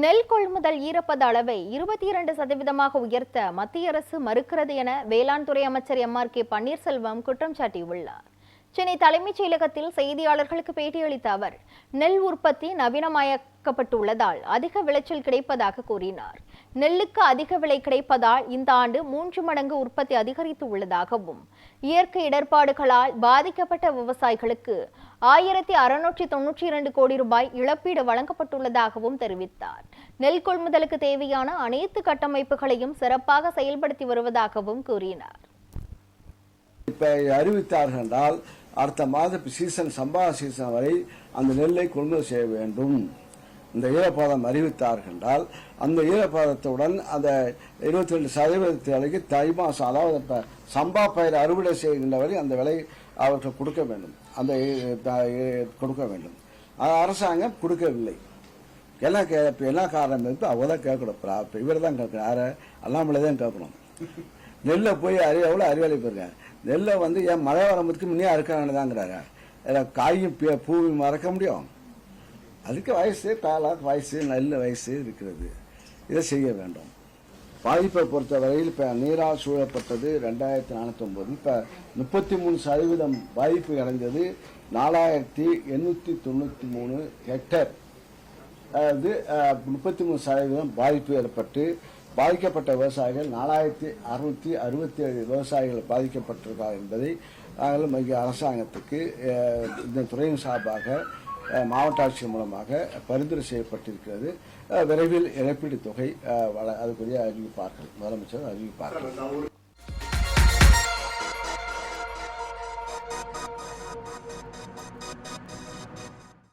நெல் கொள்முதல் ஈரப்பத அளவை 22% உயர்த்த மத்திய அரசு மறுக்கிறது என வேளாண் துறை அமைச்சர் MRK பன்னீர்செல்வம் குற்றம் சாட்டியுள்ளார். சென்னை தலைமைச் செயலகத்தில் செய்தியாளர்களுக்கு பேட்டியளித்த அவர், நெல் உற்பத்தி நவீனமயக்கப்பட்டுள்ளதால் அதிக விளைச்சல் கிடைப்பதாக கூறினார். நெல்லுக்கு அதிக விலை கிடைப்பதால் இந்த ஆண்டு 3 மடங்கு உற்பத்தி அதிகரித்து உள்ளதாகவும், இயற்கை இடர்பாடுகளால் பாதிக்கப்பட்ட விவசாயிகளுக்கு 1692 கோடி ரூபாய் இழப்பீடு வழங்கப்பட்டுள்ளதாகவும் தெரிவித்தார். நெல் கொள்முதலுக்கு தேவையான அனைத்து கட்டமைப்புகளையும் சிறப்பாக செயல்படுத்தி வருவதாகவும் கூறினார். இப்ப அறிவித்தார்கள் என்றால் அடுத்த மாத சீசன் சம்பா சீசன் வரை அந்த நெல்லை கொள்முதல் செய்ய வேண்டும். இந்த ஈரப்பதம் அறிவித்தார்கள் என்றால் அந்த ஈரப்பதத்துடன் அந்த 22% தை மாசம், அதாவது இப்ப சம்பா பயிர் அறுவடை செய்கின்ற வரை அந்த விலை அவர்கள் கொடுக்க வேண்டும். அந்த கொடுக்க வேண்டும். அரசாங்கம் கொடுக்கவில்லை. என்ன காரணம் இருக்கு? அவங்க தான் கேட்கணும். இவர் தான் கேட்கணும். யார அண்ணாமலை தான் கேட்கணும். நெல்லை போய் எவ்வளோ அறிவாளி போயிருக்காங்க. நெல்லை ஏன் மழை வரம்புக்கு முன்னே அறுக்கிறாங்கதாங்கிறாங்க. காயும் பூவும் மறக்க முடியும்? அதுக்கு வயசு, தாளாக்கு வயசு, நெல் வயசு இருக்கிறது. இதை செய்ய வேண்டும். பாதிப்பை பொறுத்தவரையில் இப்போ நீரால் சூழப்பட்டது 2409. இப்போ 33% பாதிப்பு அடைந்தது 4893 ஹெக்டேர். அதாவது 33% பாதிப்பு ஏற்பட்டு பாதிக்கப்பட்ட விவசாயிகள் 4667 விவசாயிகள் பாதிக்கப்பட்டிருக்கிறார் என்பதை நாங்கள் அரசாங்கத்துக்கு இந்த துறையின் சார்பாக மாவட்ட ஆட்சியர் மூலமாக பரிந்துரை செய்யப்பட்டிருக்கிறது. விரைவில் இழப்பீடு தொகை அதுக்குரிய அறிவிப்பார்கள், முதலமைச்சர் அறிவிப்பார்கள்.